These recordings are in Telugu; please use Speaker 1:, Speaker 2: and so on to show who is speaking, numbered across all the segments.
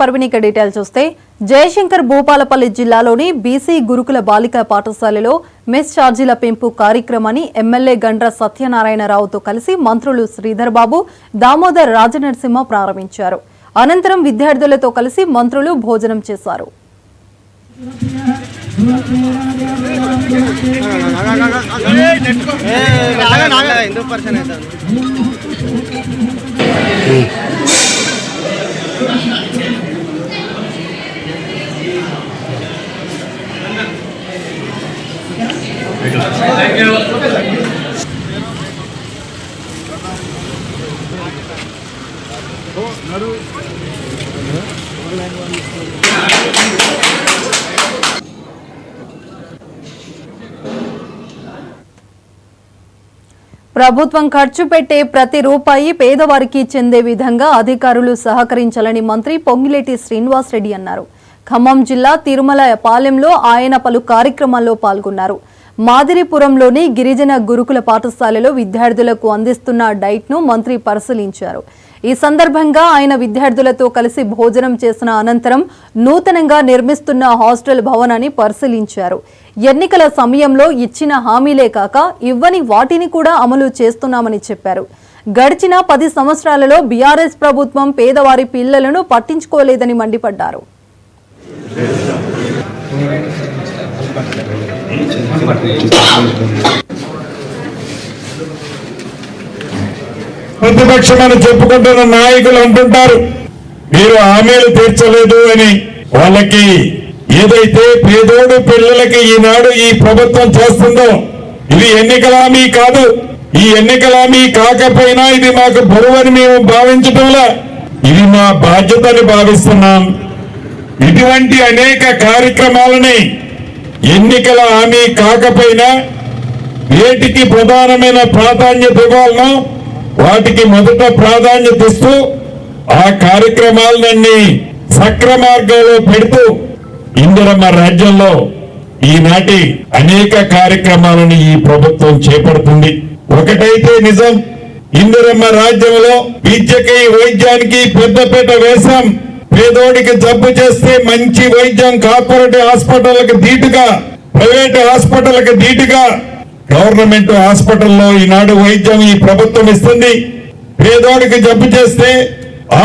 Speaker 1: పర్వినిక డీటెయిల్స్ చూస్తే జయశంకర్ భూపాలపల్లి జిల్లాలోని బీసీ గురుకుల బాలికా పాఠశాలలో మెస్ ఛార్జీల పెంపు కార్యక్రమాన్ని ఎమ్మెల్యే గండ్ర సత్యనారాయణరావుతో కలిసి మంత్రులు శ్రీధర్ బాబు, దామోదర్ రాజనరసింహ ప్రారంభించారు. అనంతరం విద్యార్థులతో కలిసి మంత్రులు భోజనం చేశారు. ప్రభుత్వం ఖర్చు పెట్టే ప్రతి రూపాయి పేదవారికి చెందే విధంగా అధికారులు సహకరించాలని మంత్రి పొంగిలేటి శ్రీనివాసరెడ్డి అన్నారు. ఖమ్మం జిల్లా తిరుమల పాలెంలో ఆయన పలు కార్యక్రమాల్లో పాల్గొన్నారు. మాదిరిపురంలోని గిరిజన గురుకుల పాఠశాలలో విద్యార్థులకు అందిస్తున్న డైట్ ను మంత్రి పరిశీలించారు. ఈ సందర్భంగా ఆయన విద్యార్థులతో కలిసి భోజనం చేసిన అనంతరం నూతనంగా నిర్మిస్తున్న హాస్టల్ భవనాన్ని పరిశీలించారు. ఎన్నికల సమయంలో ఇచ్చిన హామీలే కాక ఇవ్వని వాటిని కూడా అమలు చేస్తున్నామని చెప్పారు. గడిచిన 10 సంవత్సరాలలో బీఆర్ఎస్ ప్రభుత్వం పేదవారి పిల్లలను పట్టించుకోలేదని మండిపడ్డారు.
Speaker 2: ప్రతిపక్షమని చెప్పుకుంటున్న నాయకులు అంటుంటారు మీరు హామీలు తీర్చలేదు అని. వాళ్ళకి ఏదైతే పేదోడు పిల్లలకి ఈనాడు ఈ ప్రభుత్వం చేస్తుందో ఇది ఎన్నికల హామీ కాదు. ఈ ఎన్నికల హామీ కాకపోయినా ఇది మాకు బరువని మేము భావించటంలా ఇది మా బాధ్యతని భావిస్తున్నాం. ఇటువంటి అనేక కార్యక్రమాలని ఎన్నికల హామీ కాకపోయినా వేటికి ప్రధానమైన ప్రాధాన్యత ఇవ్వాలనో వాటికి మొదట ప్రాధాన్యత ఇస్తూ ఆ కార్యక్రమాలన్నీ సక్రమార్గంలో పెడుతూ ఇందిరమ్మ రాజ్యంలో ఈనాటి అనేక కార్యక్రమాలను ఈ ప్రభుత్వం చేపడుతుంది. ఒకటైతే నిజం, ఇందిరమ్మ రాజ్యంలో విద్యకి వైద్యానికి పెద్దపీట వేశాం. పేదోడికి జబ్బు చేస్తే మంచి వైద్యం కార్పొరేట్ హాస్పిటల్కి ధీటుగా, ప్రైవేట్ హాస్పిటల్కి ధీటుగా గవర్నమెంట్ హాస్పిటల్లో ఈనాడు వైద్యం ఈ ప్రభుత్వం ఇస్తుంది. పేదోడికి జబ్బు చేస్తే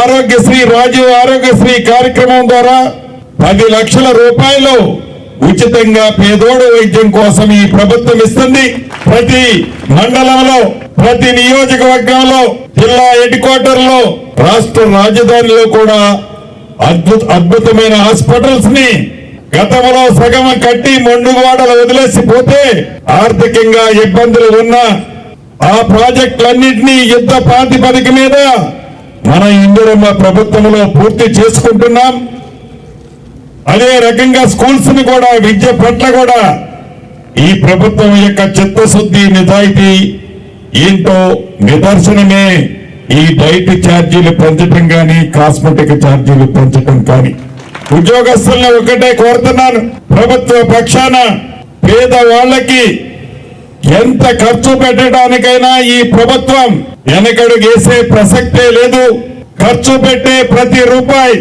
Speaker 2: ఆరోగ్యశ్రీ, రాజీవ్ ఆరోగ్యశ్రీ కార్యక్రమం ద్వారా 10 లక్షల రూపాయలు ఉచితంగా పేదోడు వైద్యం కోసం ఈ ప్రభుత్వం ఇస్తుంది. ప్రతి మండలంలో, ప్రతి నియోజకవర్గంలో, జిల్లా హెడ్ క్వార్టర్ లో, రాష్ట్ర రాజధానిలో కూడా అద్భుతమైన హాస్పిటల్స్ ని గతంలో సగం కట్టి మొండుగోడలు వదిలేసిపోతే ఆర్థికంగా ఇబ్బందులు ఉన్న ఆ ప్రాజెక్టులన్నింటినీ యుద్ధ ప్రాతిపదిక మీద మన ఇందిరమ్మ ప్రభుత్వంలో పూర్తి చేసుకుంటున్నాం. అదే రకంగా స్కూల్స్ ని కూడా, విద్య పట్ల కూడా ఈ ప్రభుత్వం యొక్క చిత్తశుద్ధి, నిజాయితీ ఏంటో నిదర్శనమే ఈ డైట్ ఛార్జీలు పెంచడం కానీ, కాస్మెటిక్ ఛార్జీలు పెంచడం కానీ. ఉద్యోగస్తులను ఒకటే కోరుతున్నాను, ప్రభుత్వ పక్షాన పేదవాళ్లకి ఎంత ఖర్చు పెట్టడానికైనా ఈ ప్రభుత్వం వెనకడుగేసే ప్రసక్తే లేదు. ఖర్చు పెట్టే ప్రతి రూపాయి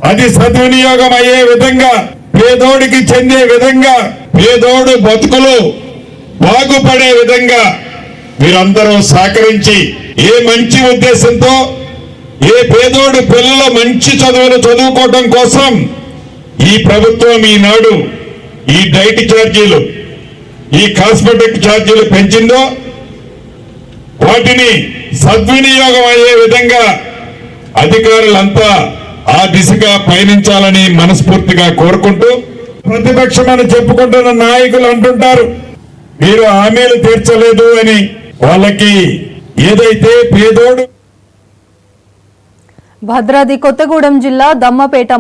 Speaker 2: అది సద్వినియోగం అయ్యే విధంగా, పేదోడికి చెందే విధంగా, పేదోడు బతుకులు బాగుపడే విధంగా మీరందరూ సహకరించి ఏ మంచి ఉద్దేశంతో, ఏ పేదోడు పిల్లలు మంచి చదువులు చదువుకోవడం కోసం ఈ ప్రభుత్వం ఈనాడు ఈ డైట్ ఛార్జీలు, ఈ కాస్మెటిక్ ఛార్జీలు పెంచిందో వాటిని సద్వినియోగం అయ్యే విధంగా అధికారులంతా ఆ దిశగా పయనించాలని మనస్ఫూర్తిగా కోరుకుంటూ, ప్రతిపక్షమని చెప్పుకుంటున్న నాయకులు అంటుంటారు మీరు హామీలు తీర్చలేదు అని. వాళ్ళకి ఏదైతే పేదోడు.
Speaker 1: భద్రాద్రి కొత్తగూడెం జిల్లా దమ్మపేట